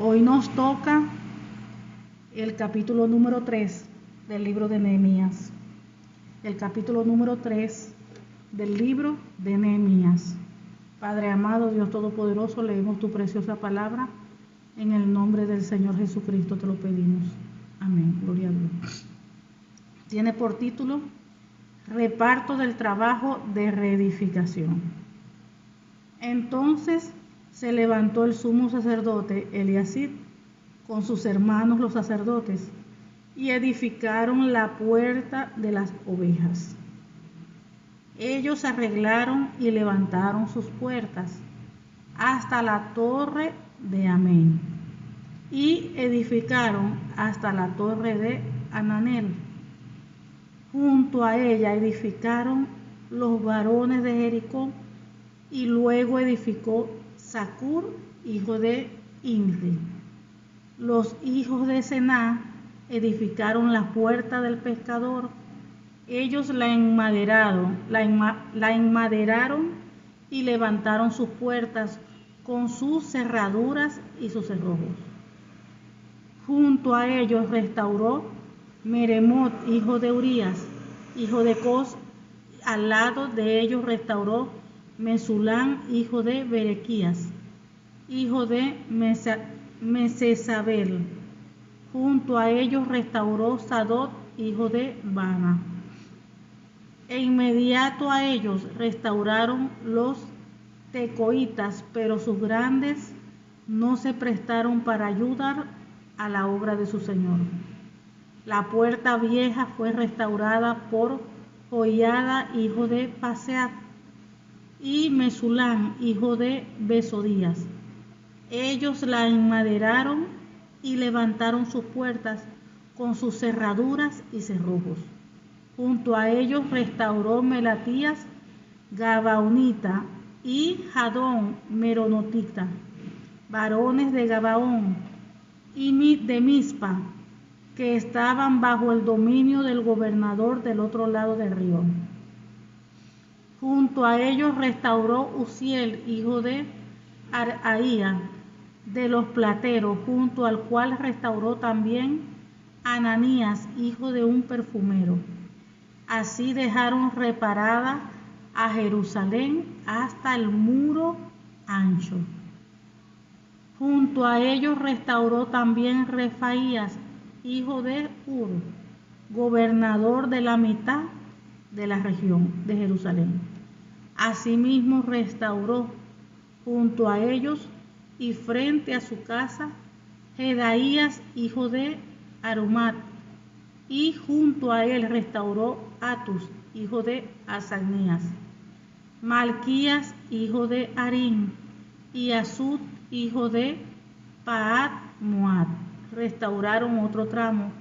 Hoy nos toca el capítulo número 3 del libro de Nehemías. El capítulo número 3 del libro de Nehemías. Padre amado, Dios Todopoderoso, leemos tu preciosa palabra. En el nombre del Señor Jesucristo te lo pedimos. Amén. Gloria a Dios. Tiene por título Reparto del trabajo de reedificación. Entonces se levantó el sumo sacerdote Eliasib con sus hermanos los sacerdotes y edificaron la puerta de las ovejas. Ellos arreglaron y levantaron sus puertas hasta la torre de Amén y edificaron hasta la torre de Ananel. Junto a ella edificaron los varones de Jericó, y luego edificó Zacur, hijo de Imri. Los hijos de Sená edificaron la puerta del pescador. Ellos la enmaderaron y levantaron sus puertas con sus cerraduras y sus cerrojos. Junto a ellos restauró Meremot, hijo de Urías, hijo de Cos. Al lado de ellos restauró Mesulán, hijo de Berequías, hijo de Mesesabel. Junto a ellos restauró Sadot, hijo de Bana. E inmediato a ellos restauraron los tecoitas, pero sus grandes no se prestaron para ayudar a la obra de su señor. La puerta vieja fue restaurada por Joiada, hijo de Paseat, y Mesulán, hijo de Besodías. Ellos la enmaderaron y levantaron sus puertas con sus cerraduras y cerrojos. Junto a ellos restauró Melatías, Gabaonita, y Jadón, Meronotita, varones de Gabaón y de Mizpa, que estaban bajo el dominio del gobernador del otro lado del río. Junto a ellos restauró Uziel, hijo de Araía, de los plateros, junto al cual restauró también Ananías, hijo de un perfumero. Así dejaron reparada a Jerusalén hasta el muro ancho. Junto a ellos restauró también Refaías, hijo de Ur, gobernador de la mitad de la región de Jerusalén. Asimismo restauró junto a ellos y frente a su casa Jedaías, hijo de Arumat, y junto a él restauró Atus, hijo de Asanías, Malquías, hijo de Harim, y Asud, hijo de Paat Moab. Restauraron otro tramo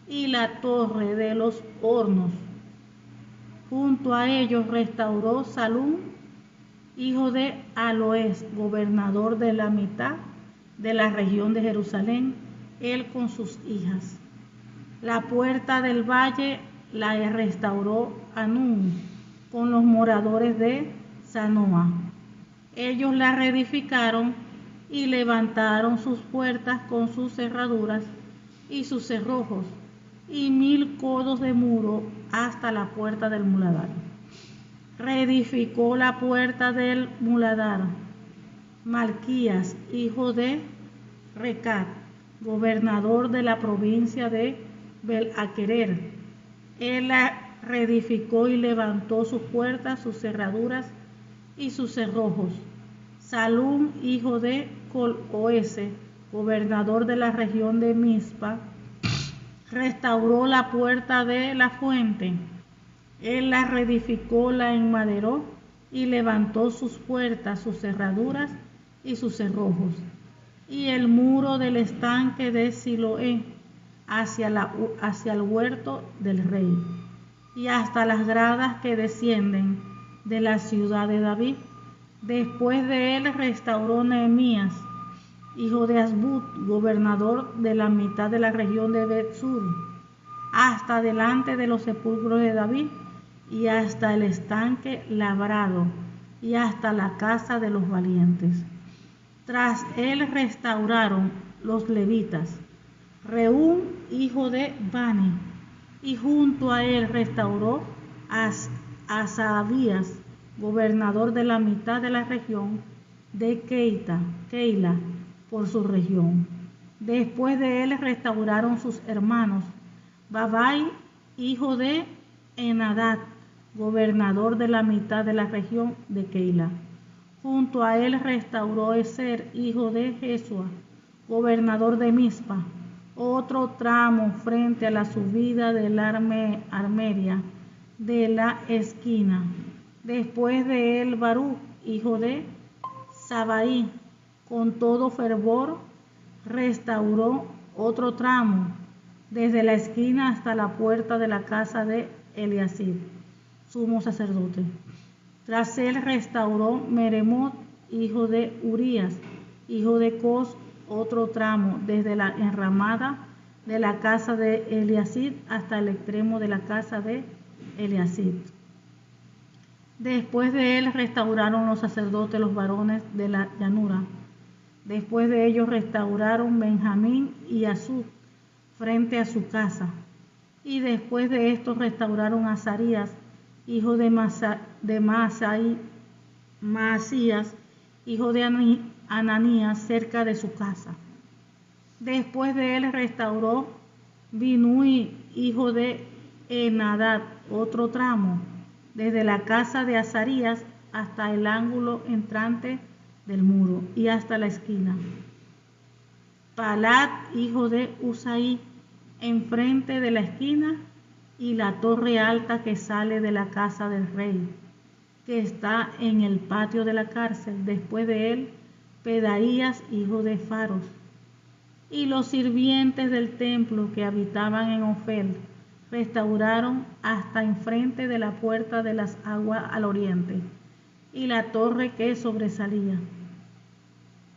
y la torre de los hornos. Junto a ellos restauró Salum, hijo de Aloes, gobernador de la mitad de la región de Jerusalén, él con sus hijas. La puerta del valle la restauró Anún con los moradores de Zanoa. Ellos la reedificaron y levantaron sus puertas con sus cerraduras y sus cerrojos, y 1000 codos de muro hasta la puerta del muladar. Reedificó la puerta del muladar Malquías, hijo de Recat, gobernador de la provincia de Bel-Aquerer. Él la reedificó y levantó sus puertas, sus cerraduras y sus cerrojos. Salum, hijo de Col-Oese, gobernador de la región de Mizpa, restauró la puerta de la fuente. Él la reedificó, la enmaderó y levantó sus puertas, sus cerraduras y sus cerrojos. Y el muro del estanque de Siloé hacia el huerto del rey, y hasta las gradas que descienden de la ciudad de David. Después de él restauró Nehemías, hijo de Azbut, gobernador de la mitad de la región de Bet-Sur, hasta delante de los sepulcros de David, y hasta el estanque labrado, y hasta la casa de los valientes. Tras él restauraron los levitas, Reúm, hijo de Bani, y junto a él restauró a Asabías, gobernador de la mitad de la región de Keila, por su región. Después de él restauraron sus hermanos, Babai, hijo de Enadad, gobernador de la mitad de la región de Keila. Junto a él restauró Ezer, hijo de Jesua, gobernador de Mizpa, otro tramo frente a la subida del Armeria de la esquina. Después de él Baruch, hijo de Sabai, con todo fervor restauró otro tramo desde la esquina hasta la puerta de la casa de Eliasib, sumo sacerdote. Tras él restauró Meremot, hijo de Urías, hijo de Cos, otro tramo desde la enramada de la casa de Eliasib hasta el extremo de la casa de Eliasib. Después de él restauraron los sacerdotes los varones de la llanura. Después de ellos restauraron Benjamín y Azub frente a su casa. Y después de estos restauraron a Azarías, hijo de Maasías, hijo de Ananías, cerca de su casa. Después de él restauró Binui, hijo de Enadad, otro tramo, desde la casa de Azarías hasta el ángulo entrante del muro y hasta la esquina. Palat, hijo de Usaí, enfrente de la esquina, y la torre alta que sale de la casa del rey, que está en el patio de la cárcel. Después de él, Pedaías, hijo de Faros, y los sirvientes del templo que habitaban en Ofel, restauraron hasta enfrente de la puerta de las aguas al oriente, y la torre que sobresalía.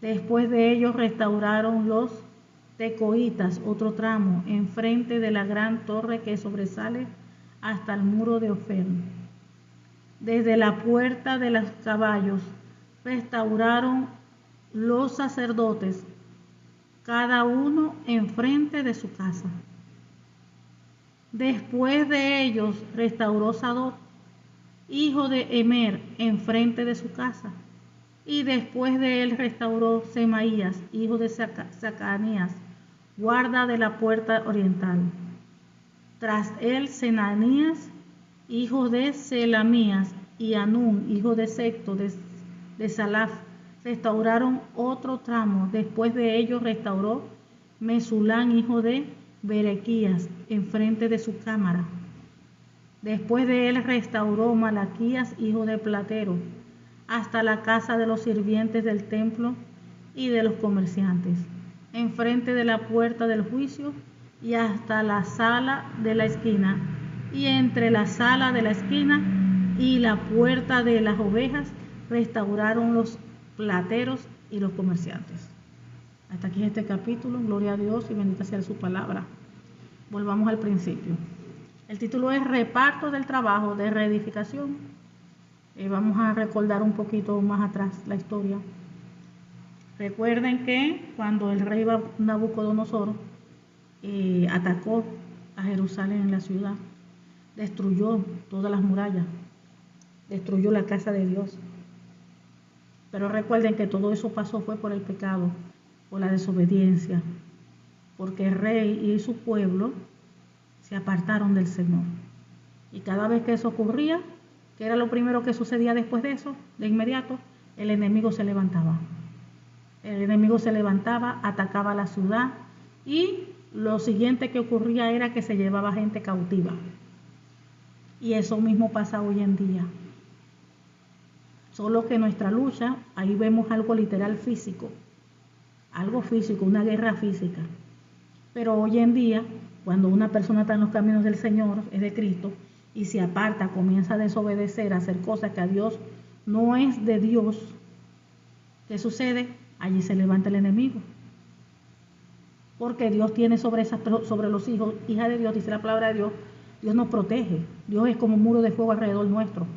Después de ellos restauraron los tecoitas, otro tramo, enfrente de la gran torre que sobresale hasta el muro de Ofel. Desde la puerta de los caballos restauraron los sacerdotes, cada uno enfrente de su casa. Después de ellos restauró Sadoc, hijo de Emer, enfrente de su casa. Y después de él restauró Semaías, hijo de Zacarías, guarda de la puerta oriental. Tras él Senanías, hijo de Selamías, y Anún, hijo de Secto, de Salaf, restauraron otro tramo. Después de ellos restauró Mesulán, hijo de Berequías, enfrente de su cámara. Después de él restauró Malaquías, hijo de Platero, hasta la casa de los sirvientes del templo y de los comerciantes, enfrente de la puerta del juicio y hasta la sala de la esquina, y entre la sala de la esquina y la puerta de las ovejas restauraron los plateros y los comerciantes. Hasta aquí este capítulo. Gloria a Dios y bendita sea su palabra. Volvamos al principio. El título es Reparto del trabajo de reedificación. Vamos a recordar un poquito más atrás la historia. Recuerden que cuando el rey Nabucodonosor atacó a Jerusalén, en la ciudad, destruyó todas las murallas, destruyó la casa de Dios. Pero recuerden que todo eso pasó fue por el pecado, por la desobediencia, porque el rey y su pueblo se apartaron del Señor. Y cada vez que eso ocurría, ¿qué era lo primero que sucedía después de eso? De inmediato, el enemigo se levantaba. El enemigo se levantaba, atacaba la ciudad, y lo siguiente que ocurría era que se llevaba gente cautiva. Y eso mismo pasa hoy en día. Solo que nuestra lucha, ahí vemos algo literal físico, algo físico, una guerra física. Pero hoy en día, cuando una persona está en los caminos del Señor, es de Cristo, y se aparta, comienza a desobedecer, a hacer cosas que a Dios no es de Dios, ¿qué sucede? Allí se levanta el enemigo. Porque Dios tiene sobre los hijos, hija de Dios, dice la palabra de Dios, Dios nos protege. Dios es como un muro de fuego alrededor nuestro.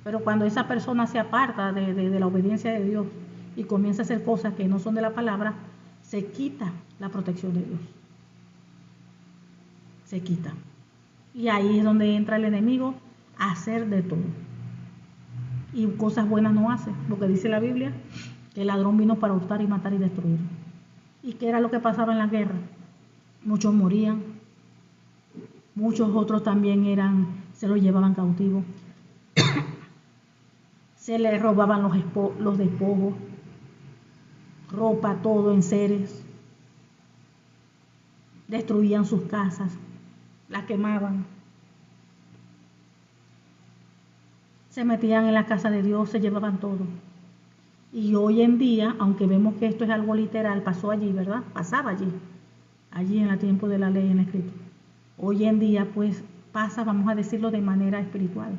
Pero cuando esa persona se aparta de la obediencia de Dios y comienza a hacer cosas que no son de la palabra, se quita la protección de Dios. Se quita. Y ahí es donde entra el enemigo a hacer de todo. Y cosas buenas no hace, porque dice la Biblia que el ladrón vino para hurtar y matar y destruir. ¿Y qué era lo que pasaba en la guerra? Muchos morían, muchos otros también se los llevaban cautivos, se les robaban los despojos, ropa, todo, enseres, destruían sus casas, las quemaban, se metían en la casa de Dios, se llevaban todo. Y hoy en día, aunque vemos que esto es algo literal, pasó allí, ¿verdad? Pasaba allí en el tiempo de la ley en escrito. Hoy en día, pues, pasa, vamos a decirlo, de manera espiritual.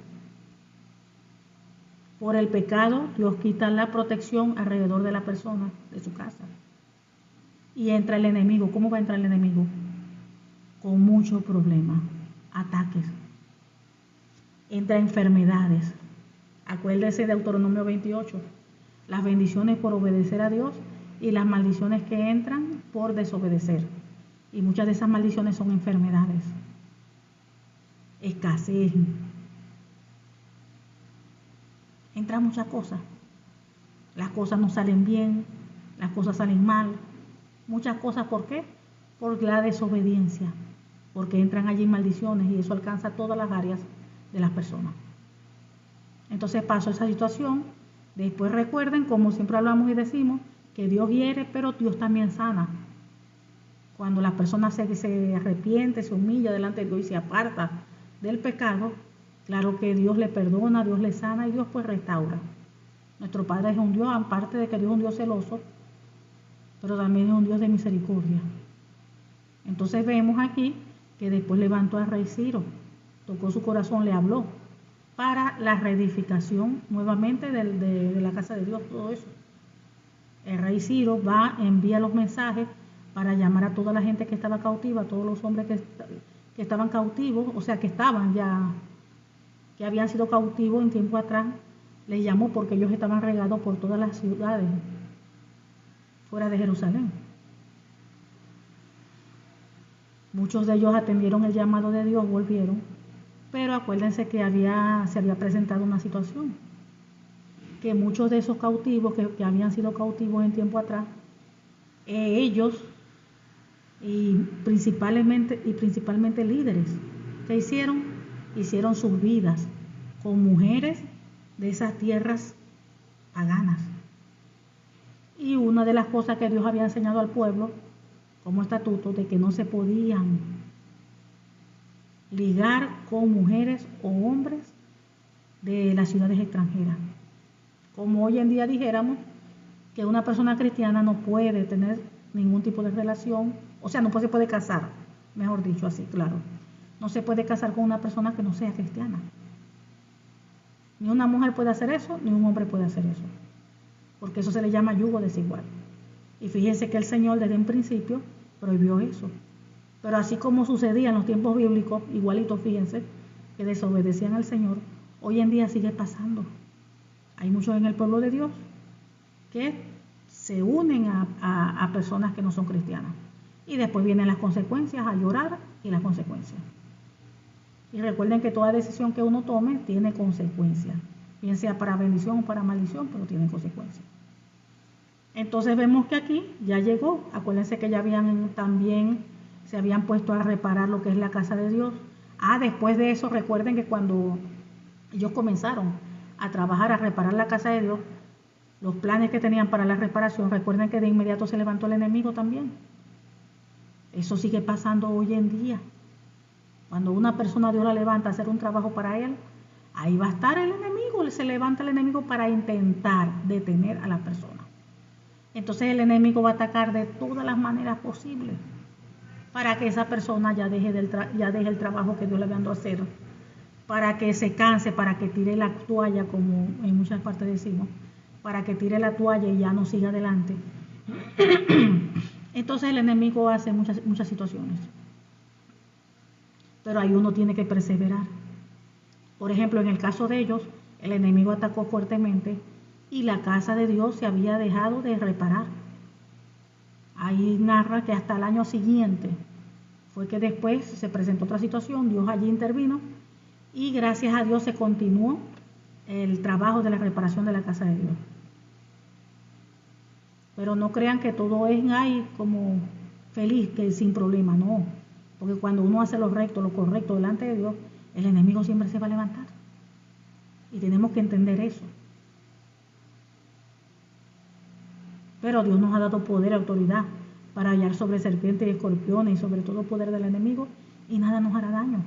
Por el pecado, Dios quita la protección alrededor de la persona, de su casa. Y entra el enemigo. ¿Cómo va a entrar el enemigo? Con muchos problemas, ataques. Entra enfermedades. Acuérdese de Deuteronomio 28. Las bendiciones por obedecer a Dios y las maldiciones que entran por desobedecer. Y muchas de esas maldiciones son enfermedades, escasez. Entran muchas cosas. Las cosas no salen bien, las cosas salen mal. Muchas cosas, ¿por qué? Por la desobediencia. Porque entran allí maldiciones y eso alcanza todas las áreas de las personas. Entonces pasó esa situación. Después recuerden, como siempre hablamos y decimos, que Dios hiere, pero Dios también sana. Cuando la persona se arrepiente, se humilla delante de Dios y se aparta del pecado, claro que Dios le perdona, Dios le sana y Dios pues restaura. Nuestro Padre es un Dios, aparte de que Dios es un Dios celoso, pero también es un Dios de misericordia. Entonces vemos aquí que después levantó al rey Ciro, tocó su corazón, le habló para la reedificación nuevamente de la casa de Dios, todo eso. El rey Ciro envía los mensajes para llamar a toda la gente que estaba cautiva, a todos los hombres que estaban cautivos, o sea, que estaban ya, que habían sido cautivos en tiempo atrás, les llamó porque ellos estaban regados por todas las ciudades fuera de Jerusalén. Muchos de ellos atendieron el llamado de Dios, volvieron, pero acuérdense que se había presentado una situación, que muchos de esos cautivos que habían sido cautivos en tiempo atrás, ellos y principalmente líderes, ¿qué hicieron? Hicieron sus vidas con mujeres de esas tierras paganas. Y una de las cosas que Dios había enseñado al pueblo como estatuto, de que no se podían ligar con mujeres o hombres de las ciudades extranjeras. Como hoy en día dijéramos que una persona cristiana no puede tener ningún tipo de relación, o sea, no se puede casar, mejor dicho así, claro. No se puede casar con una persona que no sea cristiana. Ni una mujer puede hacer eso, ni un hombre puede hacer eso, porque eso se le llama yugo desigual. Y fíjense que el Señor desde un principio prohibió eso. Pero así como sucedía en los tiempos bíblicos, igualito, fíjense, que desobedecían al Señor, hoy en día sigue pasando. Hay muchos en el pueblo de Dios que se unen a personas que no son cristianas. Y después vienen las consecuencias, a llorar y las consecuencias. Y recuerden que toda decisión que uno tome tiene consecuencias, bien sea para bendición o para maldición, pero tiene consecuencias. Entonces vemos que aquí ya llegó. Acuérdense que ya se habían puesto a reparar lo que es la casa de Dios. Después de eso, recuerden que cuando ellos comenzaron a trabajar, a reparar la casa de Dios, los planes que tenían para la reparación, recuerden que de inmediato se levantó el enemigo también. Eso sigue pasando hoy en día. Cuando una persona Dios la levanta a hacer un trabajo para él, ahí va a estar el enemigo, se levanta el enemigo para intentar detener a la persona. Entonces el enemigo va a atacar de todas las maneras posibles para que esa persona ya deje el trabajo que Dios le mandó a hacer, para que se canse, para que tire la toalla, como en muchas partes decimos, para que tire la toalla y ya no siga adelante. Entonces el enemigo hace muchas situaciones, pero ahí uno tiene que perseverar. Por ejemplo, en el caso de ellos, el enemigo atacó fuertemente y la casa de Dios se había dejado de reparar. Ahí narra que hasta el año siguiente fue que después se presentó otra situación, Dios allí intervino y gracias a Dios se continuó el trabajo de la reparación de la casa de Dios. Pero no crean que todo es ahí como feliz, que sin problema, no. Porque cuando uno hace lo recto, lo correcto delante de Dios, el enemigo siempre se va a levantar. Y tenemos que entender eso. Pero Dios nos ha dado poder y autoridad para hallar sobre serpientes y escorpiones y sobre todo poder del enemigo y nada nos hará daño.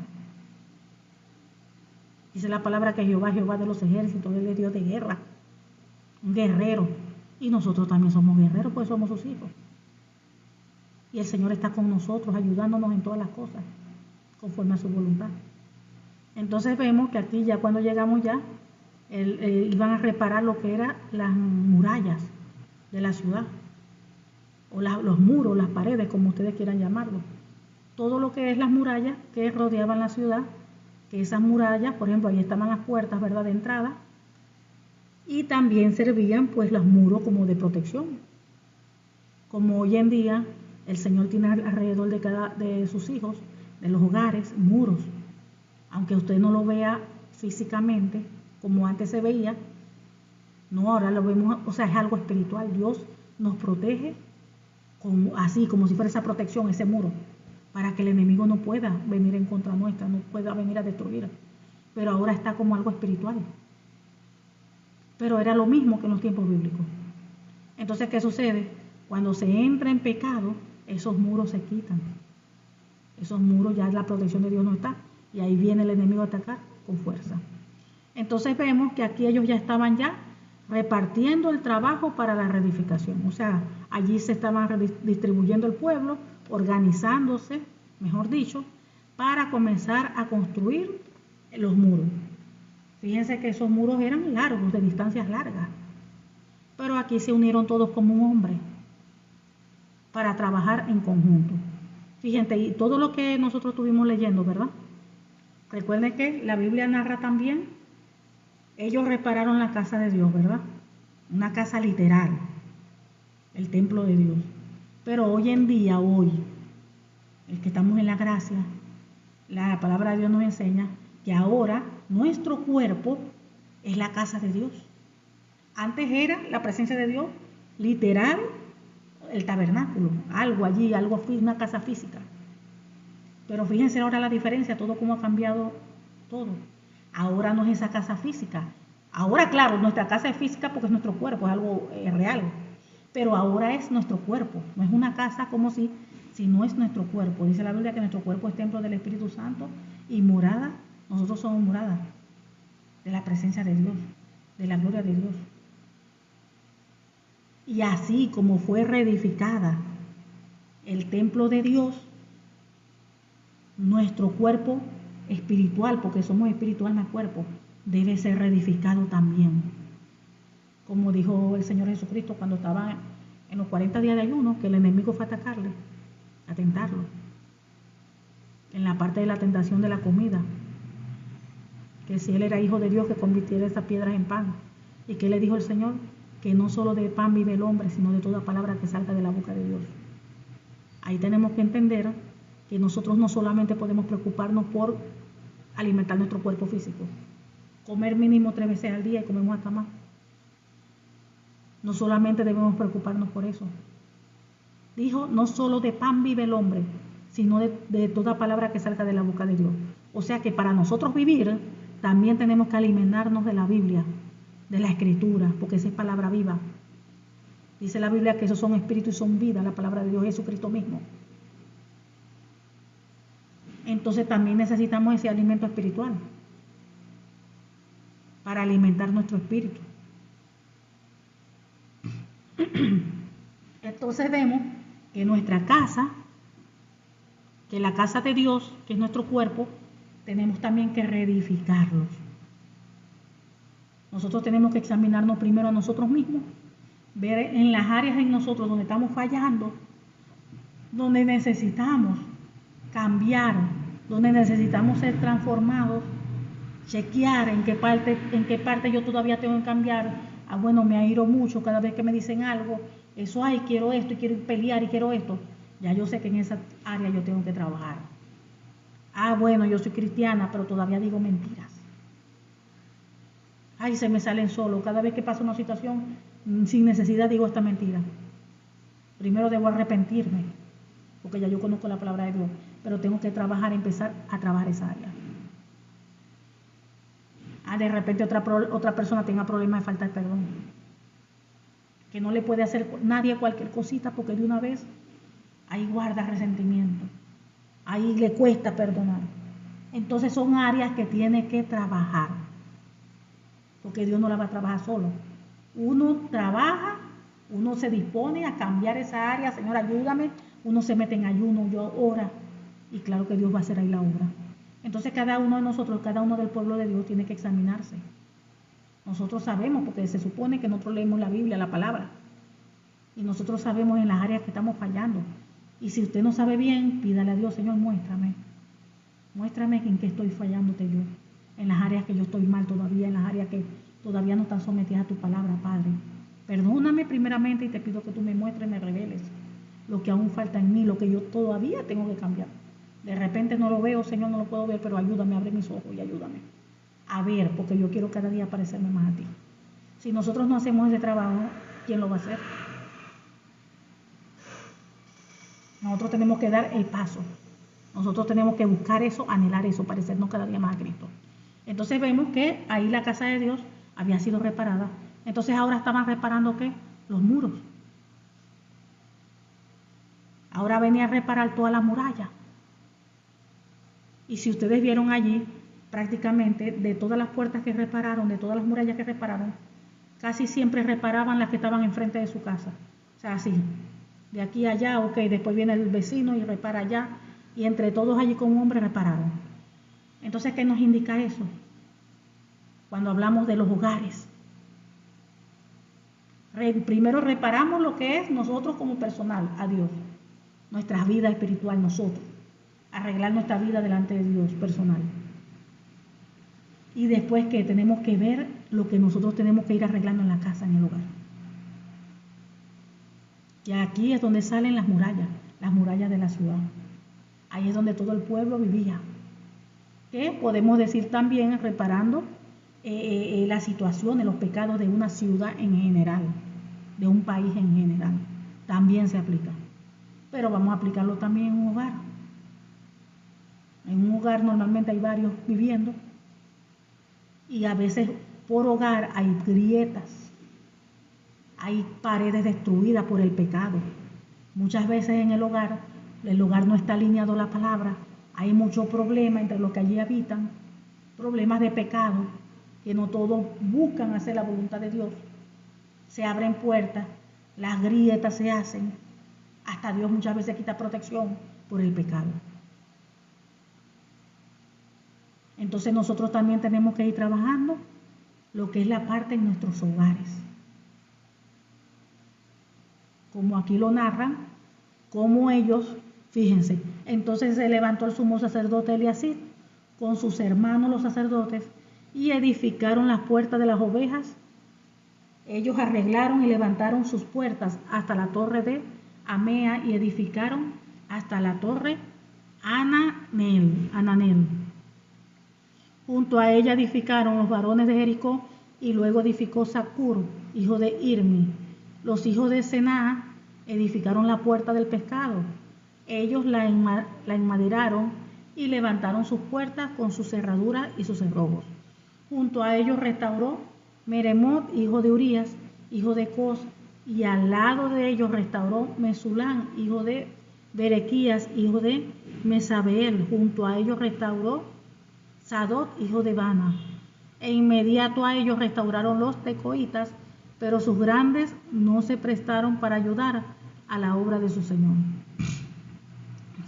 Dice la palabra que Jehová de los ejércitos, Él es Dios de guerra, un guerrero. Y nosotros también somos guerreros, pues somos sus hijos. Y el Señor está con nosotros, ayudándonos en todas las cosas, conforme a su voluntad. Entonces vemos que aquí ya cuando llegamos ya, iban a reparar lo que eran las murallas de la ciudad, o los muros, las paredes, como ustedes quieran llamarlo. Todo lo que es las murallas que rodeaban la ciudad, que esas murallas, por ejemplo, ahí estaban las puertas, ¿verdad?, de entrada, y también servían pues los muros como de protección. Como hoy en día el Señor tiene alrededor de sus hijos, de los hogares, muros. Aunque usted no lo vea físicamente como antes se veía, no, ahora lo vemos, o sea, es algo espiritual. Dios nos protege así, como si fuera esa protección, ese muro, para que el enemigo no pueda venir en contra nuestra, no pueda venir a destruir. Pero ahora está como algo espiritual. Pero era lo mismo que en los tiempos bíblicos. Entonces, ¿qué sucede? Cuando se entra en pecado, esos muros se quitan. Esos muros, ya la protección de Dios no está. Y ahí viene el enemigo a atacar con fuerza. Entonces vemos que aquí ellos ya estaban ya repartiendo el trabajo para la reedificación. O sea, allí se estaban distribuyendo el pueblo, organizándose, mejor dicho, para comenzar a construir los muros. Fíjense que esos muros eran largos, de distancias largas. Pero aquí se unieron todos como un hombre para trabajar en conjunto. Fíjense, y todo lo que nosotros estuvimos leyendo, ¿verdad? Recuerden que la Biblia narra también, ellos repararon la casa de Dios, ¿verdad? Una casa literal, el templo de Dios. Pero hoy en día, el que estamos en la gracia, la palabra de Dios nos enseña que ahora nuestro cuerpo es la casa de Dios. Antes era la presencia de Dios literal, el tabernáculo, algo allí, una casa física. Pero fíjense ahora la diferencia, todo cómo ha cambiado todo. Ahora no es esa casa física. Ahora, claro, nuestra casa es física porque es nuestro cuerpo, es algo real. Pero ahora es nuestro cuerpo, no es una casa como si no es nuestro cuerpo. Dice la Biblia que nuestro cuerpo es templo del Espíritu Santo y morada. Nosotros somos morada de la presencia de Dios, de la gloria de Dios. Y así como fue reedificada el templo de Dios, nuestro cuerpo espiritual, porque somos espiritual más cuerpo, debe ser reedificado también. Como dijo el Señor Jesucristo cuando estaba en los 40 días de ayuno, que el enemigo fue a atacarle, a tentarlo. En la parte de la tentación de la comida, que si él era hijo de Dios, que convirtiera esas piedras en pan. ¿Y qué le dijo el Señor? Que no solo de pan vive el hombre, sino de toda palabra que salga de la boca de Dios. Ahí tenemos que entender que nosotros no solamente podemos preocuparnos por alimentar nuestro cuerpo físico, comer mínimo 3 veces al día y comemos hasta más. No solamente debemos preocuparnos por eso. Dijo, no solo de pan vive el hombre, sino de toda palabra que salga de la boca de Dios. O sea que para nosotros vivir, también tenemos que alimentarnos de la Biblia, de la Escritura, porque esa es palabra viva. Dice la Biblia que esos son espíritu y son vida, la palabra de Dios, Jesucristo mismo. Entonces también necesitamos ese alimento espiritual para alimentar nuestro espíritu. Entonces vemos que nuestra casa, que la casa de Dios, que es nuestro cuerpo, tenemos también que reedificarlos. Nosotros tenemos que examinarnos primero a nosotros mismos, ver en las áreas en nosotros donde estamos fallando, donde necesitamos cambiar, donde necesitamos ser transformados, chequear en qué parte yo todavía tengo que cambiar, bueno, me airo mucho cada vez que me dicen algo, eso, ay, quiero esto y quiero pelear y quiero esto. Ya yo sé que en esa área yo tengo que trabajar. Bueno, yo soy cristiana, pero todavía digo mentiras. Ay, se me salen solo. Cada vez que pasa una situación, sin necesidad digo esta mentira. Primero debo arrepentirme, porque ya yo conozco la palabra de Dios, pero tengo que trabajar, empezar a trabajar esa área. De repente otra persona tenga problemas de falta de perdón, que no le puede hacer nadie cualquier cosita porque de una vez ahí guarda resentimiento, ahí le cuesta perdonar. Entonces son áreas que tiene que trabajar, porque Dios no la va a trabajar solo. Uno trabaja, uno se dispone a cambiar esa área, Señor, ayúdame, uno se mete en ayuno, yo ora, y claro que Dios va a hacer ahí la obra. Entonces cada uno de nosotros, cada uno del pueblo de Dios tiene que examinarse. Nosotros sabemos, porque se supone que nosotros leemos la Biblia, la palabra, y nosotros sabemos en las áreas que estamos fallando. Y si usted no sabe bien, pídale a Dios, Señor, muéstrame en qué estoy fallándote yo, en las áreas que yo estoy mal todavía, en las áreas que todavía no están sometidas a tu palabra, Padre. Perdóname primeramente y te pido que tú me muestres, me reveles lo que aún falta en mí, lo que yo todavía tengo que cambiar. De repente no lo veo, Señor, no lo puedo ver, pero ayúdame, abre mis ojos y ayúdame a ver, porque yo quiero cada día parecerme más a ti. Si nosotros no hacemos ese trabajo, ¿quién lo va a hacer? Nosotros tenemos que dar el paso. Nosotros tenemos que buscar eso, anhelar eso, parecernos cada día más a Cristo. Entonces vemos que ahí la casa de Dios había sido reparada. Entonces ahora estaban reparando ¿qué? Los muros. Ahora venía a reparar toda la muralla. Y si ustedes vieron allí, prácticamente de todas las puertas que repararon, de todas las murallas que repararon, casi siempre reparaban las que estaban enfrente de su casa. O sea, así, de aquí a allá, ok, después viene el vecino y repara allá, y entre todos allí con un hombre repararon. Entonces, ¿qué nos indica eso? Cuando hablamos de los hogares. Primero reparamos lo que es nosotros como personal, a Dios, nuestra vida espiritual, nosotros, arreglar nuestra vida delante de Dios personal. Y después que tenemos que ver lo que nosotros tenemos que ir arreglando en la casa, en el hogar. Y aquí es donde salen las murallas de la ciudad. Ahí es donde todo el pueblo vivía. Que podemos decir también reparando las situaciones, los pecados de una ciudad en general, de un país en general. También se aplica. Pero vamos a aplicarlo también en un hogar. En un hogar normalmente hay varios viviendo. Y a veces por hogar hay grietas, hay paredes destruidas por el pecado. Muchas veces en el hogar no está alineado la palabra, hay mucho problema entre los que allí habitan, problemas de pecado, que no todos buscan hacer la voluntad de Dios. Se abren puertas, las grietas se hacen, hasta Dios muchas veces quita protección por el pecado. Entonces nosotros también tenemos que ir trabajando lo que es la parte en nuestros hogares. Como aquí lo narran, como ellos, fíjense, entonces se levantó el sumo sacerdote Eliasib con sus hermanos los sacerdotes y edificaron las puertas de las ovejas. Ellos arreglaron y levantaron sus puertas hasta la torre de Amea y edificaron hasta la torre Ananel. Junto a ella edificaron los varones de Jericó y luego edificó Zacur, hijo de Irmi. Los hijos de Senaa edificaron la puerta del pescado. Ellos la enmaderaron y levantaron sus puertas con sus cerraduras y sus cerrojos. Junto a ellos restauró Meremot, hijo de Urías, hijo de Cos, y al lado de ellos restauró Mesulán, hijo de Berequías, hijo de Mesabeel. Junto a ellos restauró Sadot, hijo de Bana. E inmediato a ellos restauraron los tecoitas, pero sus grandes no se prestaron para ayudar a la obra de su Señor.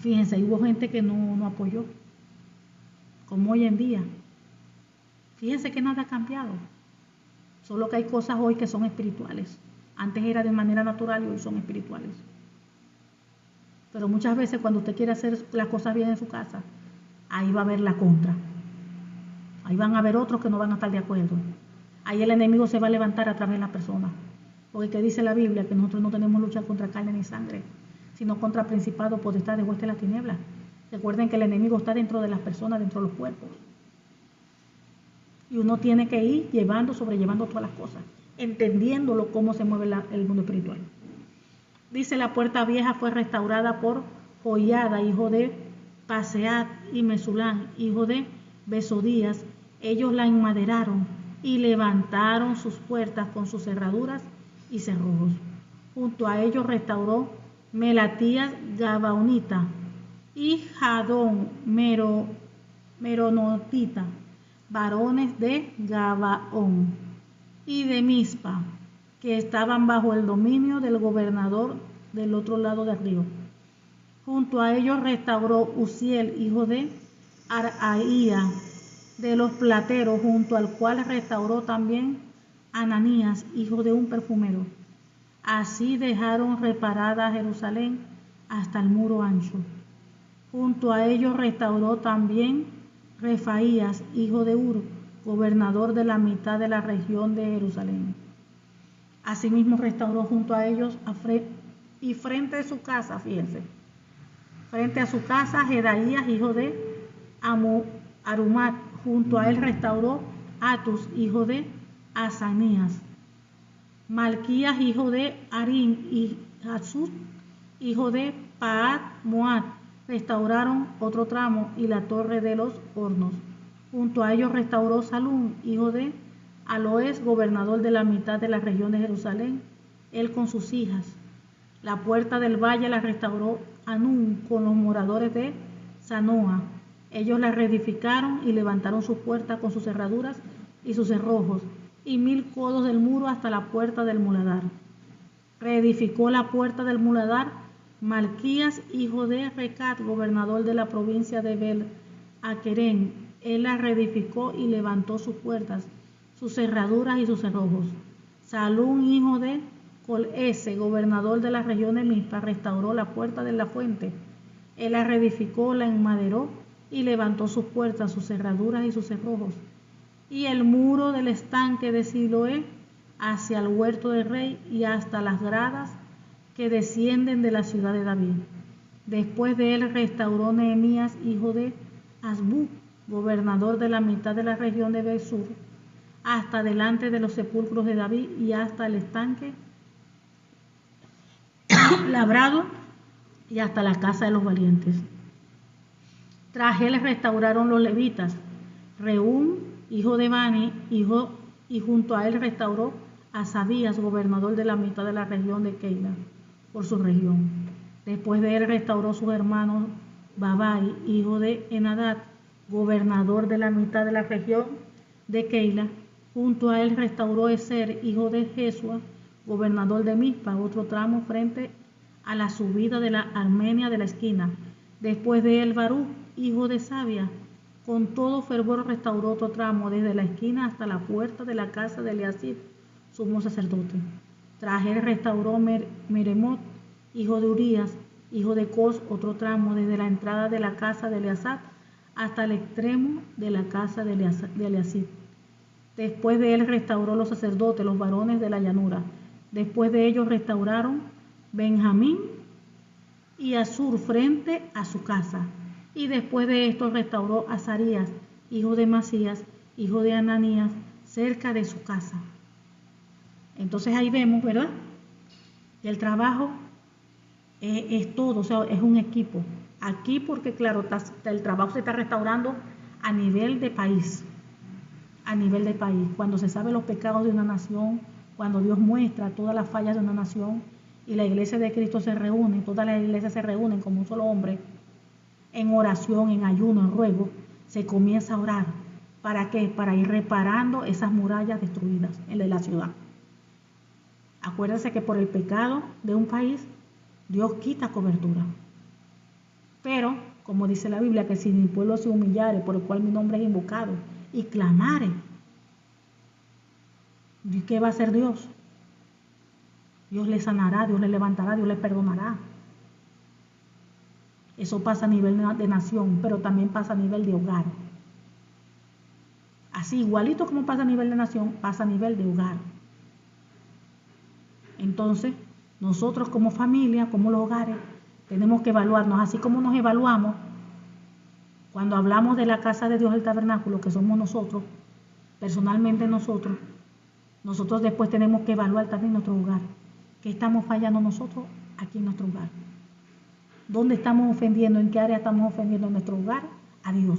Fíjense, hubo gente que no apoyó, como hoy en día. Fíjense que nada ha cambiado, solo que hay cosas hoy que son espirituales. Antes era de manera natural y hoy son espirituales. Pero muchas veces cuando usted quiere hacer las cosas bien en su casa, ahí va a haber la contra. Ahí van a haber otros que no van a estar de acuerdo. Ahí el enemigo se va a levantar a través de las personas. Porque ¿qué dice la Biblia? Que nosotros no tenemos lucha contra carne ni sangre, sino contra principados, potestades, huestes de las tinieblas. Recuerden que el enemigo está dentro de las personas, dentro de los cuerpos. Y uno tiene que ir sobrellevando todas las cosas, entendiéndolo cómo se mueve el mundo espiritual. Dice, la puerta vieja fue restaurada por Joiada, hijo de Paseat, y Mesulán, hijo de Besodías. Ellos la enmaderaron y levantaron sus puertas con sus cerraduras y cerrojos. Junto a ellos restauró Melatías Gabaonita y Jadón Meronotita, varones de Gabaón y de Mizpa, que estaban bajo el dominio del gobernador del otro lado del río. Junto a ellos restauró Uziel, hijo de Araía, de los plateros, junto al cual restauró también Ananías, hijo de un perfumero. Así dejaron reparada Jerusalén hasta el muro ancho. Junto a ellos restauró también Refaías, hijo de Ur, gobernador de la mitad de la región de Jerusalén. Asimismo restauró junto a ellos y frente a su casa, fíjense, frente a su casa Jedaías, hijo de Arumat. Junto a él restauró Atus, hijo de Asanías. Malquías, hijo de Arín, y Hasud, hijo de Paat Moab, restauraron otro tramo y la torre de los hornos. Junto a ellos restauró Salum, hijo de Aloes, gobernador de la mitad de la región de Jerusalén, él con sus hijas. La puerta del valle la restauró Anún con los moradores de Zanoa. Ellos la reedificaron y levantaron sus puertas con sus cerraduras y sus cerrojos, y 1000 codos del muro hasta la puerta del muladar. Reedificó la puerta del muladar Malquías, hijo de Recat, gobernador de la provincia de Bel-Aquerén. Él la reedificó y levantó sus puertas, sus cerraduras y sus cerrojos. Salún, hijo de Colese, gobernador de la región de Mizpa, restauró la puerta de la fuente. Él la reedificó, la enmaderó y levantó sus puertas, sus cerraduras y sus cerrojos. Y el muro del estanque de Siloé hacia el huerto del rey y hasta las gradas que descienden de la ciudad de David. Después de él restauró Nehemías, hijo de Azbú, gobernador de la mitad de la región de Besur, hasta delante de los sepulcros de David y hasta el estanque labrado y hasta la casa de los valientes. Tras él restauraron los levitas, Reúm, hijo de Bani, y junto a él restauró a Sabías, gobernador de la mitad de la región de Keila, por su región. Después de él restauró sus hermanos Babai, hijo de Enadad, gobernador de la mitad de la región de Keila. Junto a él restauró Eser, hijo de Jesua, gobernador de Mizpa, otro tramo frente a la subida de la Armenia de la esquina. Después de él Baruch, hijo de Sabia, con todo fervor restauró otro tramo desde la esquina hasta la puerta de la casa de Eliasib, sumo sacerdote. Tras él restauró Meremot, hijo de Urías, hijo de Cos, otro tramo desde la entrada de la casa de Eliasab hasta el extremo de la casa de Eliasib. Después de él restauró los sacerdotes, los varones de la llanura. Después de ellos restauraron Benjamín y Asur frente a su casa. Y después de esto restauró a Azarías, hijo de Masías, hijo de Ananías, cerca de su casa. Entonces ahí vemos, ¿verdad? El trabajo es todo, o sea, es un equipo. Aquí porque, claro, el trabajo se está restaurando a nivel de país. A nivel de país. Cuando se sabe los pecados de una nación, cuando Dios muestra todas las fallas de una nación y la iglesia de Cristo se reúne, todas las iglesias se reúnen como un solo hombre, en oración, en ayuno, en ruego, se comienza a orar. ¿Para qué? Para ir reparando esas murallas destruidas en la ciudad. Acuérdense que por el pecado de un país, Dios quita cobertura. Pero, como dice la Biblia, que si mi pueblo se humillare, por el cual mi nombre es invocado, y clamare, ¿qué va a hacer Dios? Dios le sanará, Dios le levantará, Dios le perdonará. Eso pasa a nivel de nación, pero también pasa a nivel de hogar. Así, igualito como pasa a nivel de nación, pasa a nivel de hogar. Entonces, nosotros como familia, como los hogares, tenemos que evaluarnos, así como nos evaluamos cuando hablamos de la casa de Dios, el tabernáculo, que somos nosotros, personalmente nosotros después tenemos que evaluar también nuestro hogar. ¿Qué estamos fallando nosotros aquí en nuestro hogar? ¿Dónde estamos ofendiendo? ¿En qué área estamos ofendiendo en nuestro hogar? A Dios.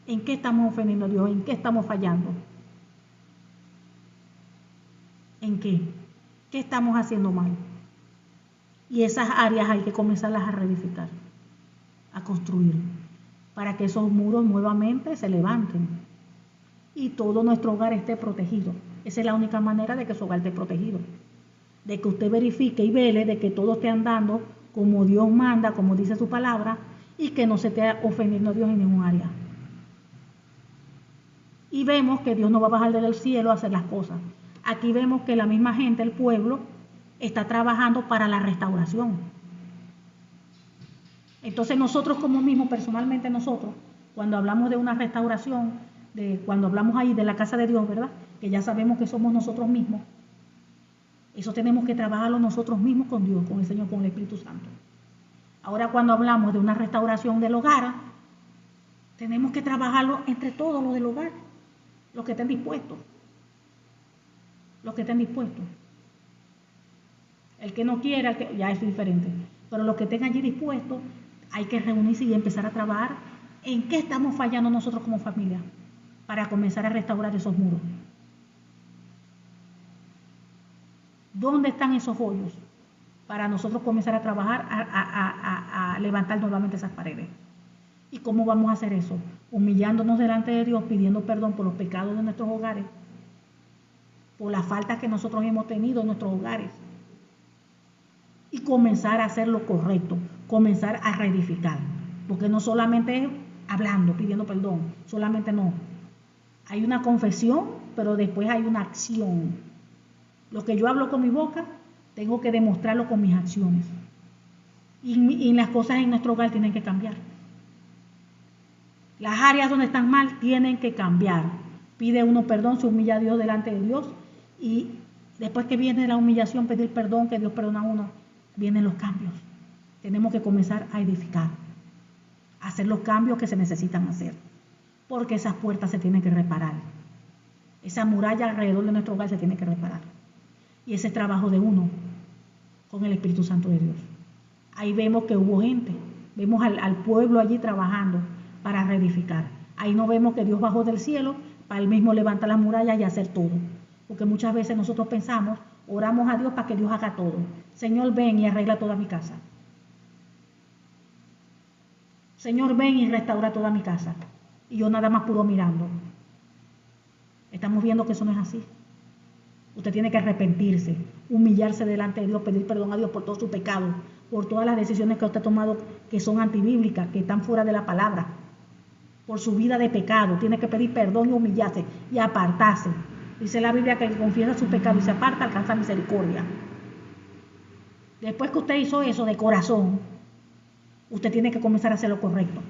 ¿En qué estamos ofendiendo a Dios? ¿En qué estamos fallando? ¿En qué? ¿Qué estamos haciendo mal? Y esas áreas hay que comenzarlas a reedificar, a construir, para que esos muros nuevamente se levanten y todo nuestro hogar esté protegido. Esa es la única manera de que su hogar esté protegido. De que usted verifique y vele de que todo esté andando como Dios manda, como dice su palabra, y que no se esté ofendiendo a Dios en ningún área. Y vemos que Dios no va a bajar del cielo a hacer las cosas. Aquí vemos que la misma gente, el pueblo, está trabajando para la restauración. Entonces nosotros como mismos, personalmente nosotros, cuando hablamos de una restauración, cuando hablamos ahí de la casa de Dios, ¿verdad? Que ya sabemos que somos nosotros mismos. Eso tenemos que trabajarlo nosotros mismos con Dios, con el Señor, con el Espíritu Santo. Ahora cuando hablamos de una restauración del hogar, tenemos que trabajarlo entre todos los del hogar, los que estén dispuestos. Los que estén dispuestos. El que no quiera, ya es diferente. Pero los que estén allí dispuestos, hay que reunirse y empezar a trabajar en qué estamos fallando nosotros como familia para comenzar a restaurar esos muros. ¿Dónde están esos hoyos? Para nosotros comenzar a trabajar, a levantar nuevamente esas paredes. ¿Y cómo vamos a hacer eso? Humillándonos delante de Dios, pidiendo perdón por los pecados de nuestros hogares, por las faltas que nosotros hemos tenido en nuestros hogares. Y comenzar a hacer lo correcto, comenzar a reedificar. Porque no solamente es hablando, pidiendo perdón, solamente no. Hay una confesión, pero después hay una acción. Lo que yo hablo con mi boca, tengo que demostrarlo con mis acciones. Y las cosas en nuestro hogar tienen que cambiar. Las áreas donde están mal tienen que cambiar. Pide uno perdón, se humilla a Dios delante de Dios. Y después que viene la humillación, pedir perdón, que Dios perdona a uno, vienen los cambios. Tenemos que comenzar a edificar, a hacer los cambios que se necesitan hacer. Porque esas puertas se tienen que reparar. Esa muralla alrededor de nuestro hogar se tiene que reparar. Y ese es trabajo de uno con el Espíritu Santo de Dios. Ahí vemos que hubo gente, vemos al pueblo allí trabajando para reedificar. Ahí no vemos que Dios bajó del cielo para él mismo levantar las murallas y hacer todo. Porque muchas veces nosotros pensamos, oramos a Dios para que Dios haga todo. Señor, ven y arregla toda mi casa. Señor, ven y restaura toda mi casa. Y yo nada más puro mirando. Estamos viendo que eso no es así. Usted tiene que arrepentirse, humillarse delante de Dios, pedir perdón a Dios por todo su pecado, por todas las decisiones que usted ha tomado que son antibíblicas, que están fuera de la palabra, por su vida de pecado. Tiene que pedir perdón y humillarse y apartarse. Dice la Biblia que el que confiesa su pecado y se aparta alcanza misericordia. Después que usted hizo eso de corazón, usted tiene que comenzar a hacer lo correcto.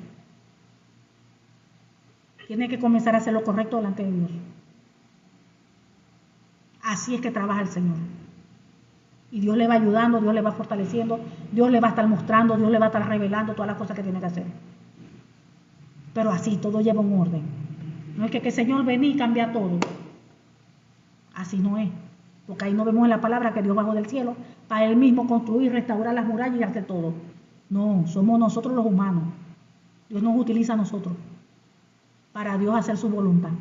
Tiene que comenzar a hacer lo correcto delante de Dios. Así es que trabaja el Señor. Y Dios le va ayudando, Dios le va fortaleciendo, Dios le va a estar mostrando, Dios le va a estar revelando todas las cosas que tiene que hacer. Pero así, todo lleva un orden. No es que el Señor venía y cambia todo. Así no es. Porque ahí no vemos en la palabra que Dios bajó del cielo para Él mismo construir, restaurar las murallas y hacer todo. No, somos nosotros los humanos. Dios nos utiliza a nosotros para Dios hacer su voluntad.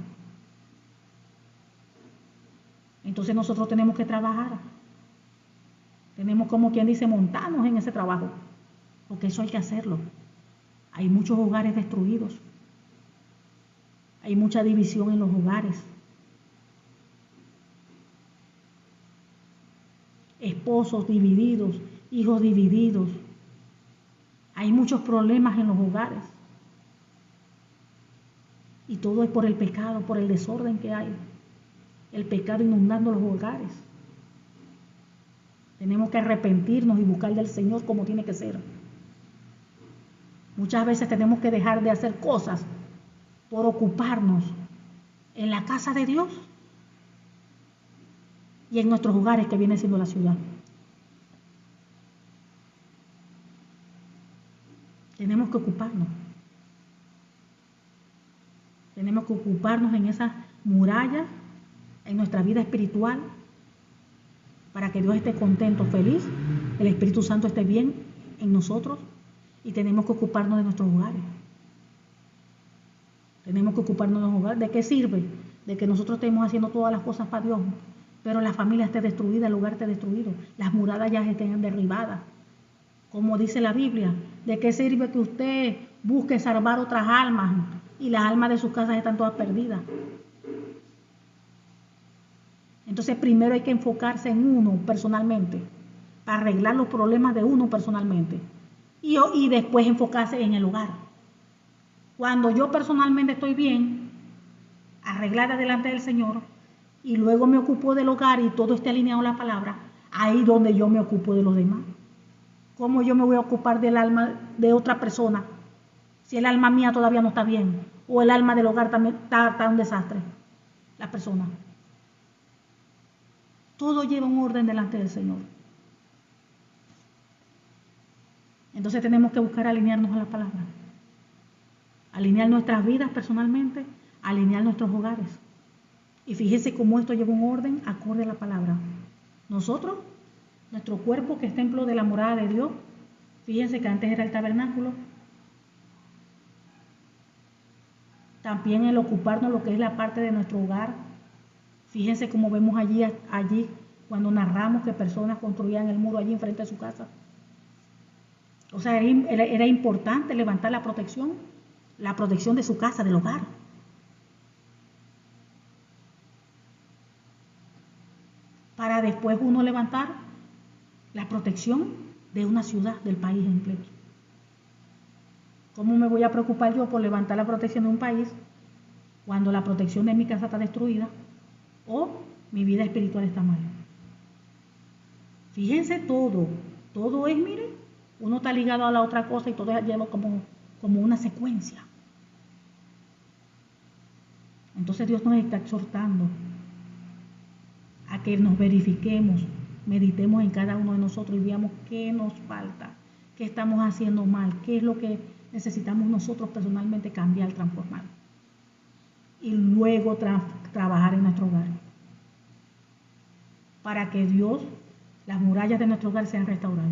Entonces nosotros tenemos que trabajar. Tenemos, como quien dice, montarnos en ese trabajo. Porque eso hay que hacerlo. Hay muchos hogares destruidos. Hay mucha división en los hogares. Esposos divididos, hijos divididos. Hay muchos problemas en los hogares. Y todo es por el pecado, por el desorden que hay. El pecado inundando los hogares. Tenemos que arrepentirnos y buscar del Señor como tiene que ser. Muchas veces tenemos que dejar de hacer cosas por ocuparnos en la casa de Dios y en nuestros hogares, que viene siendo la ciudad. Tenemos que ocuparnos. Tenemos que ocuparnos en esas murallas, en nuestra vida espiritual, para que Dios esté contento, feliz, el Espíritu Santo esté bien en nosotros, y tenemos que ocuparnos de nuestros hogares. Tenemos que ocuparnos de nuestros hogares. ¿De qué sirve? De que nosotros estemos haciendo todas las cosas para Dios, pero la familia esté destruida, el hogar esté destruido, las murallas ya estén derribadas. Como dice la Biblia, ¿de qué sirve que usted busque salvar otras almas y las almas de sus casas están todas perdidas? Entonces primero hay que enfocarse en uno personalmente, para arreglar los problemas de uno personalmente, y después enfocarse en el hogar. Cuando yo personalmente estoy bien, arreglada delante del Señor, y luego me ocupo del hogar y todo esté alineado a la palabra, ahí donde yo me ocupo de los demás. ¿Cómo yo me voy a ocupar del alma de otra persona si el alma mía todavía no está bien? O el alma del hogar también está un desastre. La persona. Todo lleva un orden delante del Señor. Entonces tenemos que buscar alinearnos a la palabra. Alinear nuestras vidas personalmente, alinear nuestros hogares. Y fíjese cómo esto lleva un orden acorde a la palabra. Nosotros, nuestro cuerpo, que es templo de la morada de Dios, fíjense que antes era el tabernáculo. También el ocuparnos lo que es la parte de nuestro hogar. Fíjense cómo vemos allí cuando narramos que personas construían el muro allí enfrente de su casa. O sea, era importante levantar la protección de su casa, del hogar. Para después uno levantar la protección de una ciudad, del país completo. ¿Cómo me voy a preocupar yo por levantar la protección de un país cuando la protección de mi casa está destruida o mi vida espiritual está mal? Fíjense, todo es, mire, uno está ligado a la otra cosa y todo lleva como una secuencia. Entonces Dios nos está exhortando a que nos verifiquemos, meditemos en cada uno de nosotros y veamos qué nos falta, qué estamos haciendo mal, qué es lo que necesitamos nosotros personalmente cambiar, transformar. Y luego trabajar en nuestro hogar. Para que Dios, las murallas de nuestro hogar sean restauradas.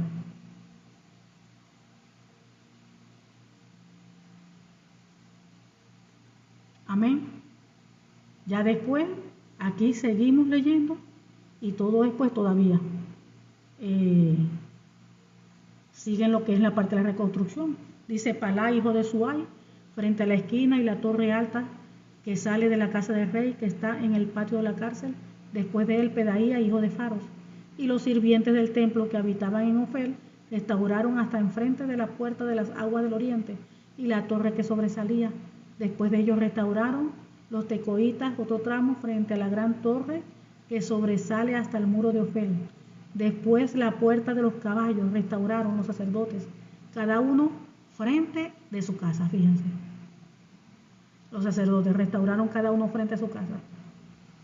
Amén. Ya después, aquí seguimos leyendo y todo después todavía siguen lo que es la parte de la reconstrucción. Dice Palá, hijo de Suay, frente a la esquina y la torre alta que sale de la casa del rey, que está en el patio de la cárcel. Después de él, Pedaía, hijo de Faros, y los sirvientes del templo que habitaban en Ofel, restauraron hasta enfrente de la puerta de las aguas del oriente y la torre que sobresalía. Después de ellos restauraron los tecoitas, otro tramo frente a la gran torre que sobresale hasta el muro de Ofel. Después la puerta de los caballos restauraron los sacerdotes, cada uno frente de su casa. Fíjense, los sacerdotes restauraron cada uno frente a su casa,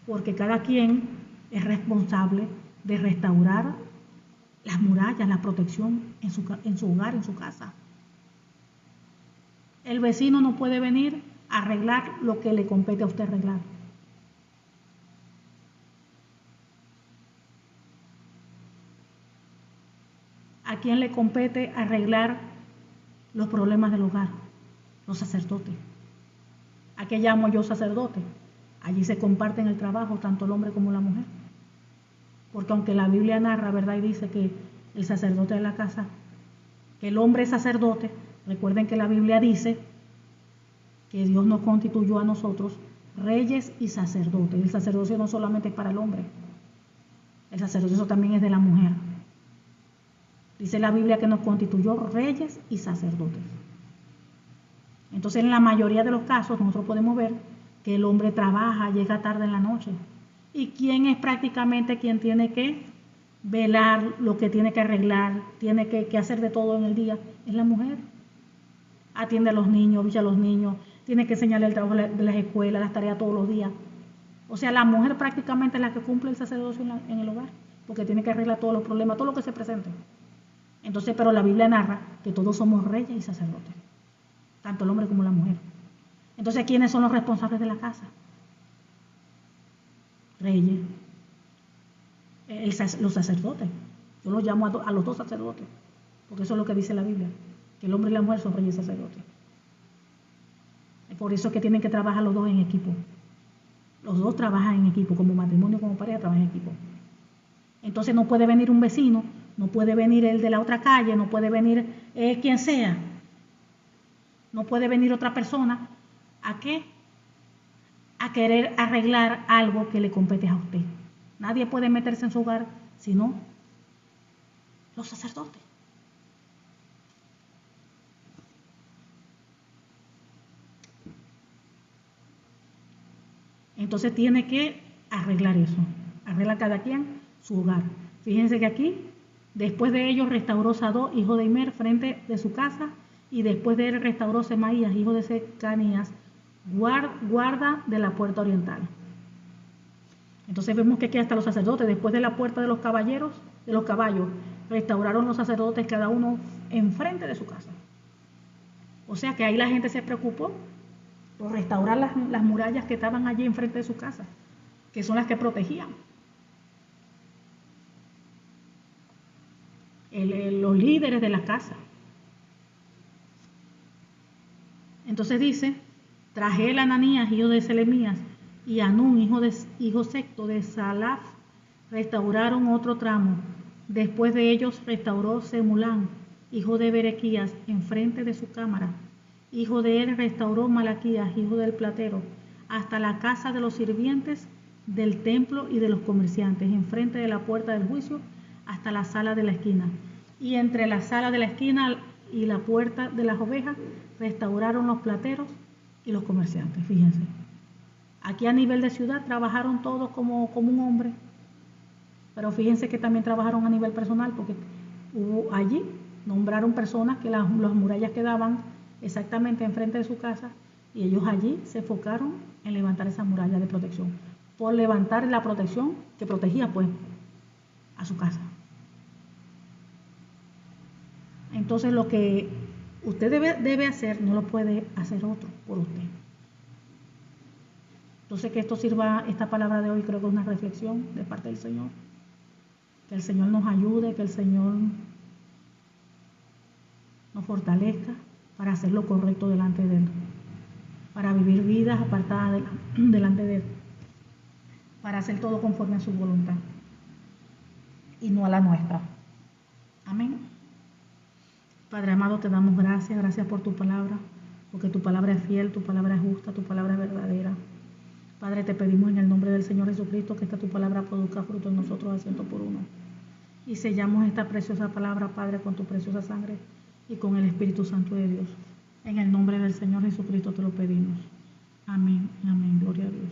porque cada quien es responsable de restaurar las murallas, la protección en su hogar, en su casa. El vecino no puede venir a arreglar lo que le compete a usted arreglar. ¿A quién le compete arreglar los problemas del hogar? Los sacerdotes. ¿A qué llamo yo sacerdote? Allí se comparten el trabajo tanto el hombre como la mujer. Porque aunque la Biblia narra, ¿verdad? Y dice que el sacerdote de la casa, que el hombre es sacerdote, recuerden que la Biblia dice que Dios nos constituyó a nosotros reyes y sacerdotes. El sacerdocio no solamente es para el hombre, el sacerdocio también es de la mujer. Dice la Biblia que nos constituyó reyes y sacerdotes. Entonces, en la mayoría de los casos, nosotros podemos ver que el hombre trabaja, llega tarde en la noche. ¿Y quién es prácticamente quien tiene que velar lo que tiene que arreglar, tiene que hacer de todo en el día? Es la mujer. Atiende a los niños, viste a los niños, tiene que enseñarle el trabajo de las escuelas, las tareas todos los días. O sea, la mujer prácticamente es la que cumple el sacerdocio en el hogar, porque tiene que arreglar todos los problemas, todo lo que se presente. Entonces, pero la Biblia narra que todos somos reyes y sacerdotes, tanto el hombre como la mujer. Entonces, ¿quiénes son los responsables de la casa? Reyes. Los sacerdotes. Yo los llamo a los dos sacerdotes, porque eso es lo que dice la Biblia, que el hombre y la mujer son reyes y sacerdotes. Por eso es que tienen que trabajar los dos en equipo. Los dos trabajan en equipo, como matrimonio, como pareja, trabajan en equipo. Entonces no puede venir un vecino, no puede venir el de la otra calle, no puede venir quien sea. No puede venir otra persona. ¿A qué? A querer arreglar algo que le compete a usted. Nadie puede meterse en su hogar sino los sacerdotes. Entonces tiene que arreglar eso. Arregla cada quien su hogar. Fíjense que aquí, después de ellos restauró Sadok, hijo de Imer, frente de su casa, y después de él restauró Semaías, hijo de Secanías, guarda de la puerta oriental. Entonces vemos que aquí hasta los sacerdotes, después de la puerta de los caballos, restauraron los sacerdotes cada uno enfrente de su casa. O sea que ahí la gente se preocupó por restaurar las murallas que estaban allí enfrente de su casa, que son las que protegían. Los líderes de la casa. Entonces dice, traje el Ananías, hijo de Selemías, y Anún, hijo sexto de Salaf, restauraron otro tramo. Después de ellos restauró Semulán, hijo de Berequías, enfrente de su cámara. Hijo de él restauró Malaquías, hijo del platero, hasta la casa de los sirvientes del templo y de los comerciantes, enfrente de la puerta del juicio, hasta la sala de la esquina. Y entre la sala de la esquina y la puerta de las ovejas, restauraron los plateros y los comerciantes. Fíjense. Aquí a nivel de ciudad trabajaron todos como un hombre, pero fíjense que también trabajaron a nivel personal, porque allí nombraron personas que las murallas quedaban exactamente enfrente de su casa, y ellos allí se enfocaron en levantar esa muralla de protección, por levantar la protección que protegía pues a su casa. Entonces lo que usted debe hacer no lo puede hacer otro por usted. Entonces que esto sirva, esta palabra de hoy creo que es una reflexión de parte del Señor, que el Señor nos ayude, que el Señor nos fortalezca para hacer lo correcto delante de Él, para vivir vidas apartadas delante de Él, para hacer todo conforme a su voluntad y no a la nuestra. Amén. Padre amado, te damos gracias por tu palabra, porque tu palabra es fiel, tu palabra es justa, tu palabra es verdadera. Padre, te pedimos en el nombre del Señor Jesucristo que esta tu palabra produzca fruto en nosotros al 100 por 1. Y sellamos esta preciosa palabra, Padre, con tu preciosa sangre y con el Espíritu Santo de Dios. En el nombre del Señor Jesucristo te lo pedimos. Amén, amén, gloria a Dios.